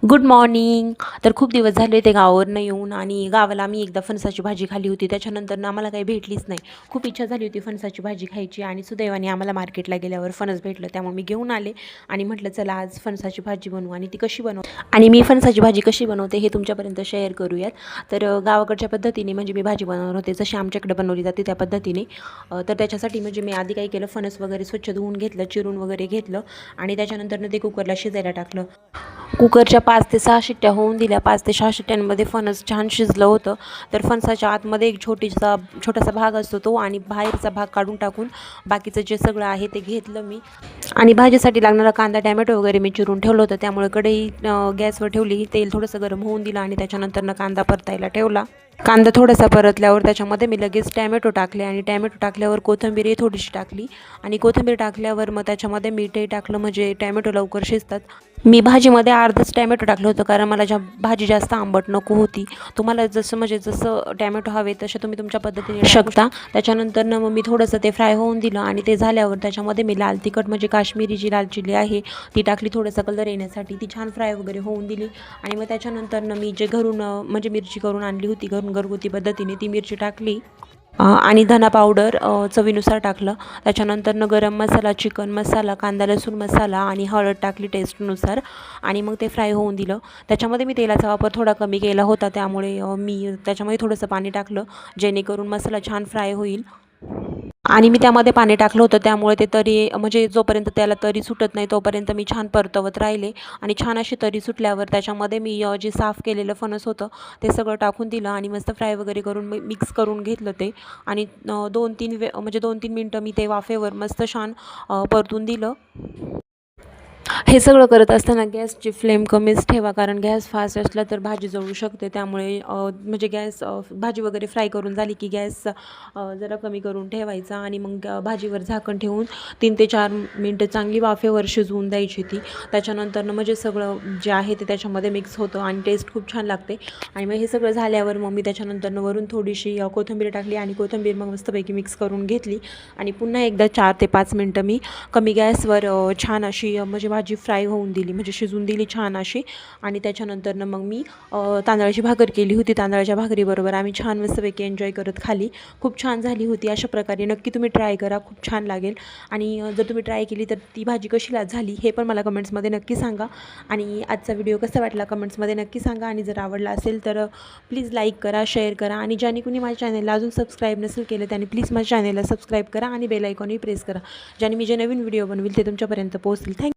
Good morning. तर खूप दिवस झाले ते गावावरनं येऊन आणि गावाला आम्ही एकदा फणसाची भाजी खाल्ली होती. त्याच्यानंतर आम्हाला काही भेटलीच नाही. खूप इच्छा झाली होती फणसाची भाजी खायची आणि सुदैवाने आम्हाला मार्केटला गेल्यावर फणस भेटलं. त्यामुळे मी घेऊन आले आणि म्हटलं चला आज फणसाची भाजी बनवू. आणि ती कशी आणि मी फणसाची भाजी कशी बनवते हे तुमच्यापर्यंत शेअर करूयात. तर गावाकडच्या पद्धतीने म्हणजे मी भाजी बनवणार होते, जशी आमच्याकडे बनवली जाते त्या पद्धतीने. तर त्याच्यासाठी म्हणजे मी आधी काय केलं, फणस वगैरे स्वच्छ धुवून घेतलं, चिरून वगैरे घेतलं आणि त्याच्यानंतर ते कुकरला शिजायला टाकलं. कुकरच्या 5 ते 6 शिट्ट्या होऊन दिल्या. 5 ते 6 शिट्ट्यांमध्ये फणस छान शिजलं होतं. तर फणसाच्या आतमध्ये एक छोटासा भाग असतो तो, आणि बाहेरचा भाग काढून टाकून बाकीचं जे सगळं आहे ते घेतलं मी. आणि भाजीसाठी लागणारा कांदा टॅमॅटो वगैरे मी चिरून ठेवलं होतं. त्यामुळे कढई गॅसवर ठेवली, तेल थोडंसं गरम होऊन दिलं आणि त्याच्यानंतर कांदा परतायला ठेवला. कांदा थोडासा परतल्यावर त्याच्यामध्ये मी लगेच टॅमॅटो टाकले आणि टॅमॅटो टाकल्यावर कोथिंबीरही थोडीशी टाकली आणि कोथिंबीर टाकल्यावर मग त्याच्यामध्ये मीठही टाकलं, म्हणजे टॅमॅटो लवकर शिजतात. मी भाजीमध्ये अर्धच टॅमॅटो टाकलं होतं, कारण मला भाजी जास्त आंबट नको होती. तुम्हाला जसं टॅमॅटो हवे तसे तुम्ही तुमच्या पद्धतीने शकता. त्याच्यानंतर मग मी थोडंसं ते फ्राय होऊन दिलं आणि ते झाल्यावर त्याच्यामध्ये मी लाल तिखट म्हणजे काश्मीरी जी लाल चिली आहे ती टाकली, थोडंसं कलर येण्यासाठी. ती छान फ्राय वगैरे होऊन दिली आणि मग त्याच्यानंतर मी जे घरून म्हणजे मिरची करून आणली होती घरून घरगुती पद्धतीने, ती मिरची टाकली. आणि धना पावडर चवीनुसार टाकलं. त्याच्यानंतर गरम मसाला, चिकन मसाला, कांदा लसूण मसाला आणि हळद टाकली टेस्टनुसार आणि मग ते फ्राय होऊन दिलं. त्याच्यामध्ये मी तेलाचा वापर थोडा कमी केला होता, त्यामुळे मी त्याच्यामध्ये थोडंसं पाणी टाकलं, जेणेकरून मसाला छान फ्राय होईल. आणि मी त्यामध्ये पाणी टाकलं होतं, त्यामुळे ते तरी म्हणजे जोपर्यंत त्याला तरी सुटत नाही तोपर्यंत मी छान परतवत राहिले. आणि छान अशी तरी सुटल्यावर त्याच्यामध्ये मी जे साफ केलेलं फणस होतं ते सगळं टाकून दिलं आणि मस्त फ्राय वगैरे करून मिक्स करून घेतलं ते. आणि 2-3 मिनटं मी ते वाफेवर मस्त छान परतून दिलं. हे सगळं करत असताना गॅसची फ्लेम कमीच ठेवा, कारण गॅस फास्ट असला तर भाजी जळू शकते. त्यामुळे म्हणजे भाजी वगैरे फ्राय करून झाली की गॅस जरा कमी करून ठेवायचा आणि मग भाजीवर झाकण ठेवून 3 ते 4 मिनटं चांगली वाफेवर शिजवून द्यायची ती. त्याच्यानंतर म्हणजे सगळं जे आहे ते त्याच्यामध्ये मिक्स होतं आणि टेस्ट खूप छान लागते. आणि मग हे सगळं झाल्यावर मग मी त्याच्यानंतर वरून थोडीशी कोथिंबीर टाकली आणि कोथिंबीर मग मस्तपैकी मिक्स करून घेतली आणि पुन्हा एकदा 4 ते 5 मिनटं मी कमी गॅसवर छान अशी म्हणजे भाजी फ्राय होऊन दिली, म्हणजे शिजून दिली छान अशी. आणि त्याच्यानंतर मग मी तांदळाची भाकर केली होती. तांदळाच्या भाकरीबरोबर आम्ही छान मस्तपैकी एन्जॉय करत खाली. खूप छान झाली होती. अशा प्रकारे नक्की तुम्ही ट्राय करा, खूप छान लागेल. आणि जर तुम्ही ट्राय केली तर ती भाजी कशी झाली हे पण मला कमेंट्समध्ये नक्की सांगा. आणि आजचा व्हिडिओ कसा वाटला कमेंट्समध्ये नक्की सांगा. आणि जर आवडला असेल तर प्लीज लाईक करा, शेअर करा. आणि ज्यांनी कुणी माझ्या चॅनलला अजून सबस्क्राईब नसेल केलं त्यांनी प्लीज माझ्या चॅनलला सबस्क्राईब करा आणि बेल आयकॉनही प्रेस करा, ज्याने मी जे नवीन व्हिडिओ बनवेल ते तुमच्यापर्यंत पोहोचतील. थँक्यू.